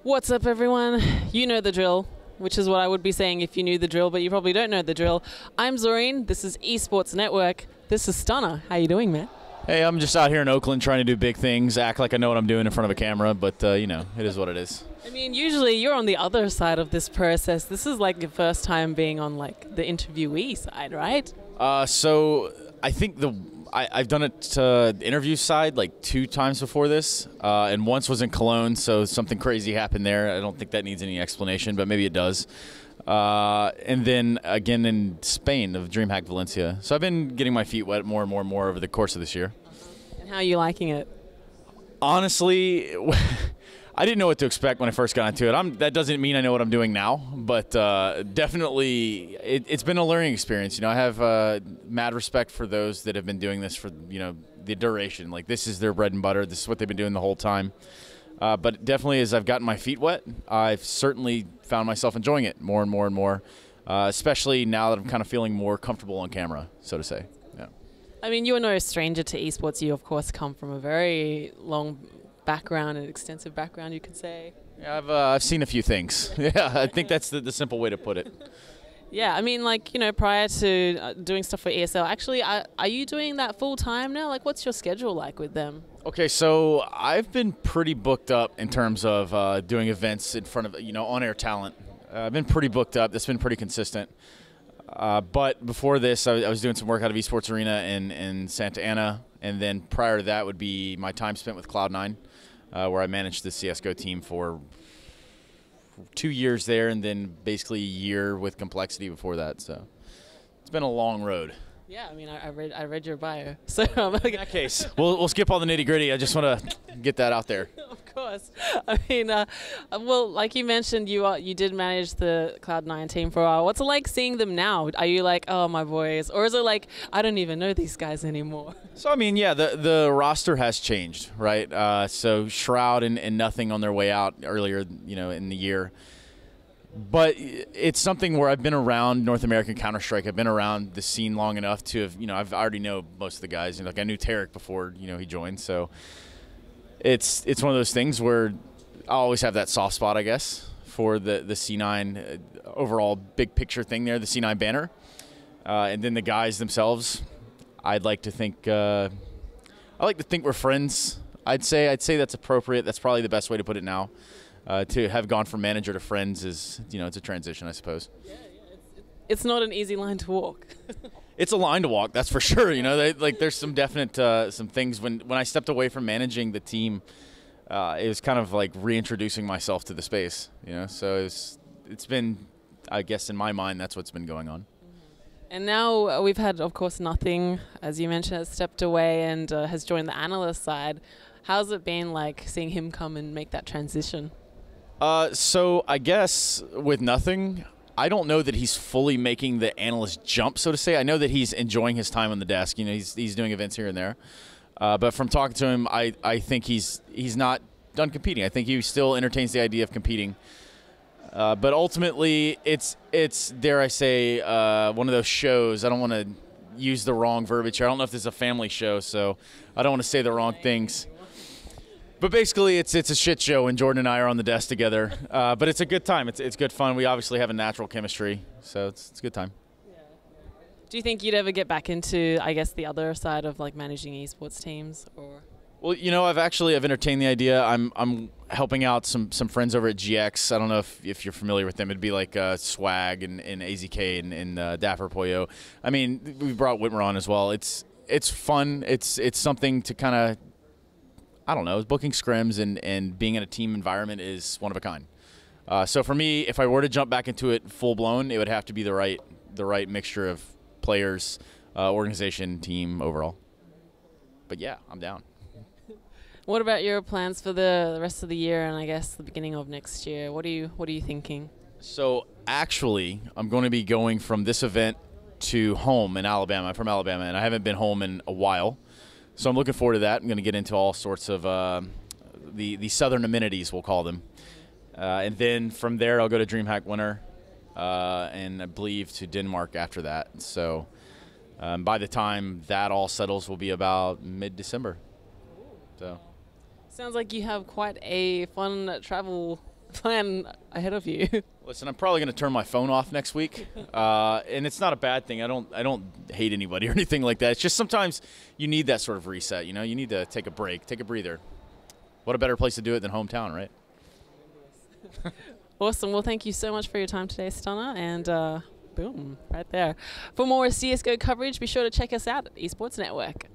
What's up, everyone? You know the drill, which is what I would be saying if you knew the drill, but you probably don't know the drill. I'm Zoreen. This is Esports Network. This is Stunna. How you doing, man? Hey, I'm just out here in Oakland trying to do big things, act like I know what I'm doing in front of a camera, but, you know, it is what it is. I mean, usually you're on the other side of this process. This is like your first time being on, like, the interviewee side, right? So I think I've done it to the interview side like 2 times before this, and once was in Cologne, so something crazy happened there. I don't think that needs any explanation, but maybe it does. And then again in Spain of DreamHack Valencia. So I've been getting my feet wet more and more and more over the course of this year. And how are you liking it? Honestly, I didn't know what to expect when I first got into it. That doesn't mean I know what I'm doing now, but definitely it's been a learning experience. You know, I have mad respect for those that have been doing this for, you know, the duration. Like, this is their bread and butter. This is what they've been doing the whole time. But definitely, as I've gotten my feet wet, I've certainly found myself enjoying it more and more and more, especially now that I'm kind of feeling more comfortable on camera, so to say. Yeah. I mean, you're no stranger to esports. You, of course, come from a very long background, an extensive background, you could say. Yeah, I've seen a few things. Yeah, I think that's the simple way to put it. Yeah, I mean, like, you know, prior to doing stuff for ESL, actually, are you doing that full time now? Like, what's your schedule like with them? Okay, so I've been pretty booked up in terms of doing events in front of, you know, on-air talent. I've been pretty booked up. That's been pretty consistent. But before this, I was doing some work out of Esports Arena in Santa Ana, and then prior to that would be my time spent with Cloud9, where I managed the CSGO team for 2 years there, and then basically a year with Complexity before that. So it's been a long road. Yeah, I mean, I read your bio, so in that case, we'll skip all the nitty gritty. I just want to get that out there. Of course. I mean, well, like you mentioned, you did manage the Cloud9 team for a while. What's it like seeing them now? Are you like, oh, my boys, or is it like, I don't even know these guys anymore? So I mean, yeah, the roster has changed, right? So Shroud and Nothing on their way out earlier, you know, in the year. But it's something where I've been around North American Counter-Strike. I've been around the scene long enough to have, you know, I've already know most of the guys. You know, like I knew Tarek before, you know, he joined. So it's one of those things where I always have that soft spot, I guess, for the C9 overall big picture thing there, the C9 banner. And then the guys themselves, I'd like to think we're friends. I'd say that's appropriate. That's probably the best way to put it now. To have gone from manager to friends is, you know, it's a transition, I suppose. Yeah, it's not an easy line to walk. It's a line to walk, that's for sure. You know, there's some definite some things when I stepped away from managing the team, it was kind of like reintroducing myself to the space. You know, so it's been, I guess, in my mind, that's what's been going on. And now we've had, of course, Nothing, as you mentioned, has stepped away and has joined the analyst side. How's it been like seeing him come and make that transition? So I guess with Nothing, I don't know that he's fully making the analyst jump, so to say. I know that he's enjoying his time on the desk. You know, he's doing events here and there. But from talking to him, I think he's not done competing. I think he still entertains the idea of competing. But ultimately, it's dare I say, one of those shows. I don't want to use the wrong verbiage here. I don't know if this is a family show, so I don't want to say the wrong things. But basically, it's a shit show when Jordan and I are on the desk together. But it's a good time. It's good fun. We obviously have a natural chemistry, so it's a good time. Yeah. Do you think you'd ever get back into, I guess, the other side of like managing esports teams, or? Well, you know, I've entertained the idea. I'm helping out some friends over at GX. I don't know if you're familiar with them. It'd be like Swag and AZK and Dapper Poyo. I mean, we brought Whitmer on as well. It's fun. It's something to kind of, I don't know, booking scrims and being in a team environment is one of a kind. So for me, if I were to jump back into it full blown, it would have to be the right mixture of players, organization, team overall. But yeah, I'm down. What about your plans for the rest of the year and I guess the beginning of next year? What are you thinking? So actually, I'm going to be going from this event to home in Alabama. I'm from Alabama, and I haven't been home in a while. So I'm looking forward to that. I'm going to get into all sorts of the southern amenities, we'll call them. And then from there, I'll go to DreamHack Winter, and I believe to Denmark after that. So by the time that all settles, will be about mid-December. So sounds like you have quite a fun travel plan ahead of you. Listen, I'm probably going to turn my phone off next week, and it's not a bad thing. I don't hate anybody or anything like that. It's just sometimes you need that sort of reset. You know, you need to take a break, take a breather. What a better place to do it than hometown, right? Awesome. Well, thank you so much for your time today, Stunna, and boom, right there. For more CSGO coverage, be sure to check us out at Esports Network.